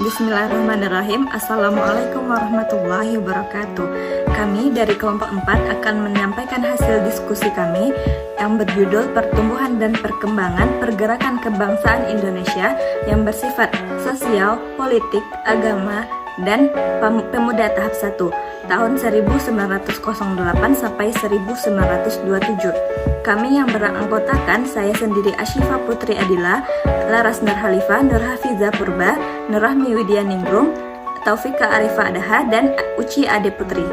Bismillahirrahmanirrahim. Assalamualaikum warahmatullahi wabarakatuh. Kami dari kelompok 4 akan menyampaikan hasil diskusi kami yang berjudul Pertumbuhan dan Perkembangan Pergerakan Kebangsaan Indonesia yang bersifat sosial, politik, agama, dan pemuda tahap 1 tahun 1908 sampai 1927. Kami yang beranggotakan saya sendiri Asyifa Putri Adila, Laras Nur Halifah, Nur Hafiza Purba, Nur Rahmi Widya Ningrum, Taufika Arifah Adaha, dan Uci Ade Putri.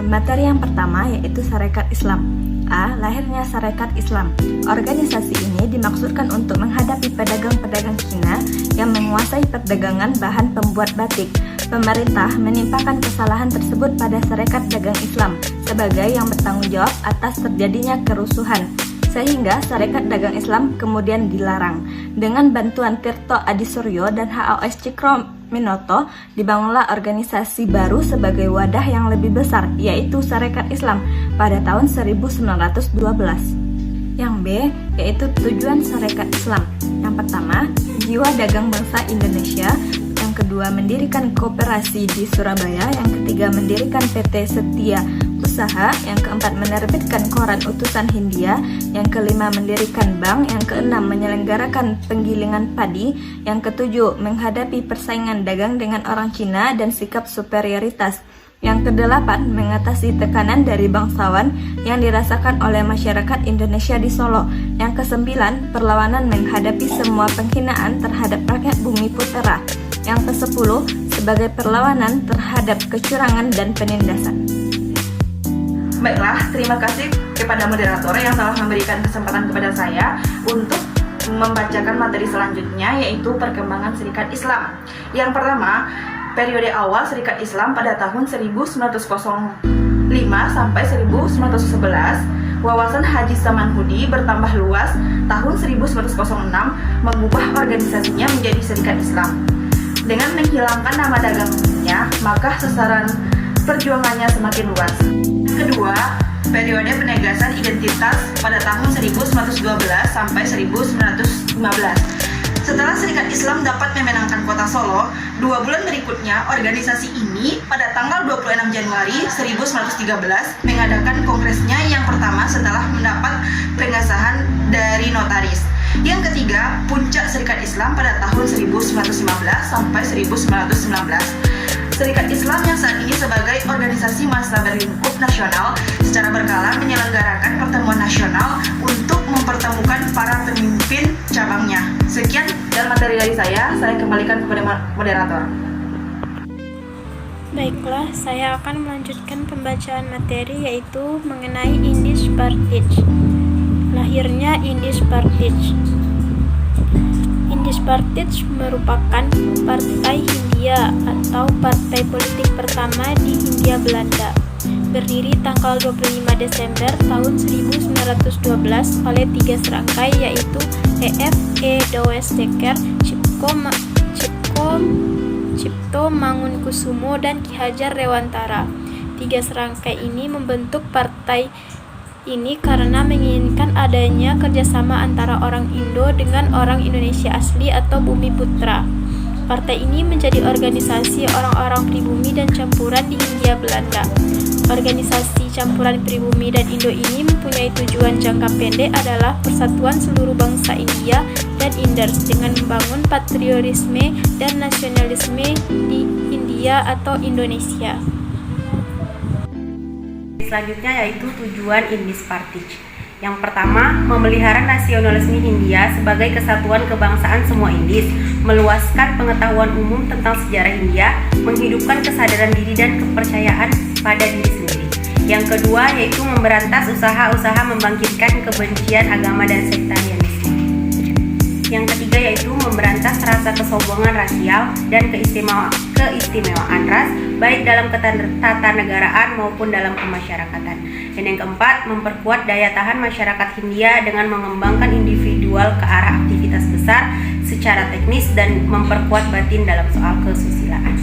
Materi yang pertama yaitu Sarekat Islam. A. Lahirnya Sarekat Islam. Organisasi ini dimaksudkan untuk menghadapi pedagang-pedagang Cina yang menguasai perdagangan bahan pembuat batik. Pemerintah menimpakan kesalahan tersebut pada Sarekat Dagang Islam sebagai yang bertanggung jawab atas terjadinya kerusuhan, sehingga Sarekat Dagang Islam kemudian dilarang. Dengan bantuan Tirto Adisuryo dan HOS Cikro-Minoto, dibangunlah organisasi baru sebagai wadah yang lebih besar, yaitu Sarekat Islam pada tahun 1912. Yang B, yaitu tujuan Sarekat Islam. Yang pertama, jiwa dagang bangsa Indonesia. Yang kedua, mendirikan koperasi di Surabaya. Yang ketiga, mendirikan PT Setia Usaha. Yang keempat, menerbitkan koran Utusan Hindia. Yang kelima, mendirikan bank. Yang keenam, menyelenggarakan penggilingan padi. Yang ketujuh, menghadapi persaingan dagang dengan orang Cina dan sikap superioritas. Yang kedelapan, mengatasi tekanan dari bangsawan yang dirasakan oleh masyarakat Indonesia di Solo. Yang kesembilan, perlawanan menghadapi semua penghinaan terhadap rakyat bumi putera. Yang kesepuluh, sebagai perlawanan terhadap kecurangan dan penindasan. Baiklah, terima kasih kepada moderator yang telah memberikan kesempatan kepada saya untuk membacakan materi selanjutnya, yaitu perkembangan Serikat Islam. Yang pertama, periode awal Serikat Islam pada tahun 1905 sampai 1911, wawasan Haji Samanhudi bertambah luas. Tahun 1906 mengubah organisasinya menjadi Serikat Islam. Dengan menghilangkan nama dagangnya, maka sasaran perjuangannya semakin luas. Kedua, periode penegasan identitas pada tahun 1912 sampai 1915. Setelah Serikat Islam dapat memenangkan kota Solo, 2 bulan berikutnya organisasi ini pada tanggal 26 Januari 1913 mengadakan kongresnya yang pertama setelah mendapat pengesahan dari notaris. Yang ketiga, puncak Serikat Islam pada tahun 1915 sampai 1919. Serikat Islam yang saat ini sebagai organisasi massa berlingkup nasional secara berkala menyelenggarakan pertemuan nasional untuk mempertemukan para pemimpin cabangnya. Sekian dan materi dari saya kembalikan kepada moderator. Baiklah, saya akan melanjutkan pembacaan materi yaitu mengenai Indies Partij. Lahirnya Indies Partij. Indies Partij merupakan partai Hindia atau partai politik pertama di Hindia Belanda. Berdiri tanggal 25 Desember tahun 1912 oleh 3 serangkai, yaitu E.F. E. Douwes-Dekker, Cipto Mangunkusumo, dan Ki Hajar Dewantara. 3 serangkai ini membentuk partai ini karena menginginkan adanya kerjasama antara orang Indo dengan orang Indonesia asli atau bumi putra. Partai ini menjadi organisasi orang-orang pribumi dan campuran di Hindia Belanda. Organisasi campuran pribumi dan Indo ini mempunyai tujuan jangka pendek adalah persatuan seluruh bangsa India dan Inders dengan membangun patriotisme dan nasionalisme di India atau Indonesia. Selanjutnya yaitu tujuan Indies Partij. Yang pertama, memelihara nasionalisme Hindia sebagai kesatuan kebangsaan semua Indis, meluaskan pengetahuan umum tentang sejarah Hindia, menghidupkan kesadaran diri dan kepercayaan pada diri sendiri. Yang kedua yaitu memberantas usaha-usaha membangkitkan kebencian agama dan sektarianisme. Yang ketiga yaitu memberantas rasa kesombongan rasial dan keistimewaan ras, baik dalam ketatanegaraan maupun dalam kemasyarakatan. Dan yang keempat, memperkuat daya tahan masyarakat Hindia dengan mengembangkan individual ke arah aktivitas besar secara teknis dan memperkuat batin dalam soal kesusilaan.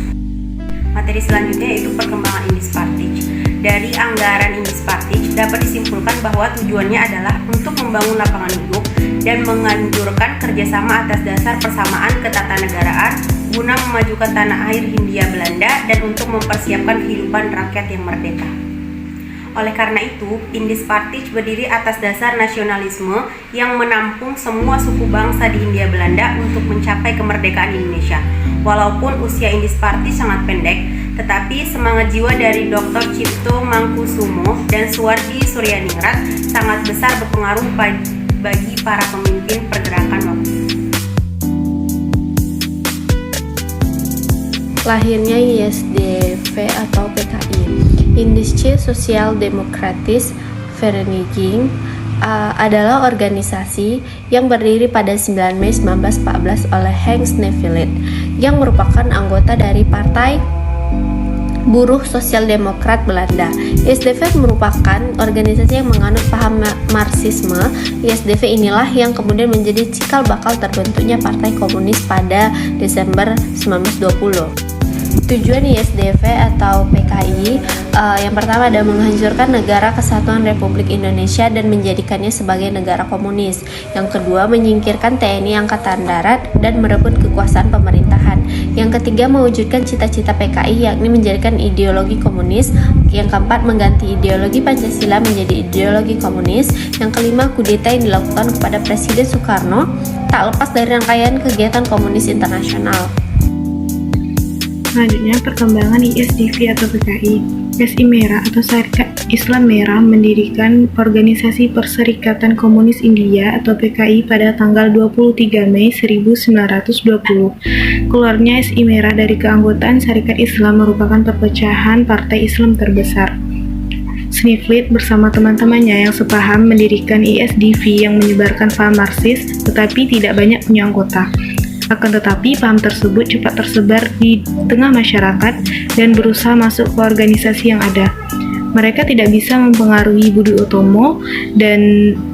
Materi selanjutnya yaitu perkembangan Indies Partij. Dari anggaran Indies Partij dapat disimpulkan bahwa tujuannya adalah untuk membangun lapangan hidup dan menganjurkan kerjasama atas dasar persamaan ketatanegaraan guna memajukan tanah air Hindia Belanda dan untuk mempersiapkan kehidupan rakyat yang merdeka. Oleh karena itu, Indispartij berdiri atas dasar nasionalisme yang menampung semua suku bangsa di Hindia Belanda untuk mencapai kemerdekaan Indonesia. Walaupun usia Indispartij sangat pendek, tetapi semangat jiwa dari Dr. Cipto Mangkusumo dan Suwardi Suryaningrat sangat besar berpengaruh bagi para pemimpin pergerakan waktu itu. Lahirnya ISDV atau PKI, Indische Sozialdemokratische Vereniging, adalah organisasi yang berdiri pada 9 Mei 1914 oleh Hans Neuvillette yang merupakan anggota dari Partai Buruh Sosial Demokrat Belanda. ISDV merupakan organisasi yang menganut paham Marxisme. ISDV inilah yang kemudian menjadi cikal bakal terbentuknya Partai Komunis pada Desember 1920. Tujuan ISDV atau PKI yang pertama adalah menghancurkan Negara Kesatuan Republik Indonesia dan menjadikannya sebagai negara komunis. Yang kedua, menyingkirkan TNI Angkatan Darat dan merebut kekuasaan pemerintahan. Yang ketiga, mewujudkan cita-cita PKI yakni menjadikan ideologi komunis. Yang keempat, mengganti ideologi Pancasila menjadi ideologi komunis. Yang kelima, kudeta yang dilakukan kepada Presiden Soekarno tak lepas dari rangkaian kegiatan komunis internasional. Selanjutnya, perkembangan ISDV atau PKI. SI Merah atau Sarekat Islam Merah mendirikan Organisasi Perserikatan Komunis India atau PKI pada tanggal 23 Mei 1920. Keluarnya SI Merah dari keanggotaan Sarekat Islam merupakan perpecahan partai Islam terbesar. Neuvillette bersama teman-temannya yang sepaham mendirikan ISDV yang menyebarkan paham Marxis, tetapi tidak banyak punya anggota. Akan tetapi, paham tersebut cepat tersebar di tengah masyarakat dan berusaha masuk ke organisasi yang ada. Mereka tidak bisa mempengaruhi Budi Utomo dan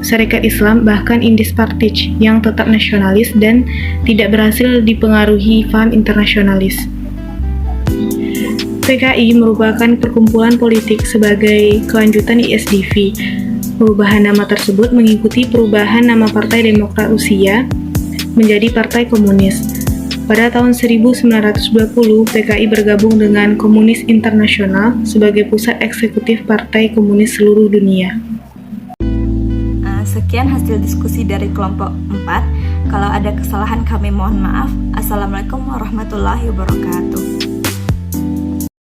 Sarekat Islam, bahkan Indispartij yang tetap nasionalis dan tidak berhasil dipengaruhi paham internasionalis. PKI merupakan perkumpulan politik sebagai kelanjutan ISDV. Perubahan nama tersebut mengikuti perubahan nama Partai Demokrat Rusia menjadi Partai Komunis. Pada tahun 1920, PKI bergabung dengan Komunis Internasional sebagai pusat eksekutif Partai Komunis seluruh dunia. Sekian hasil diskusi dari kelompok 4. Kalau ada kesalahan kami mohon maaf. Assalamualaikum warahmatullahi wabarakatuh.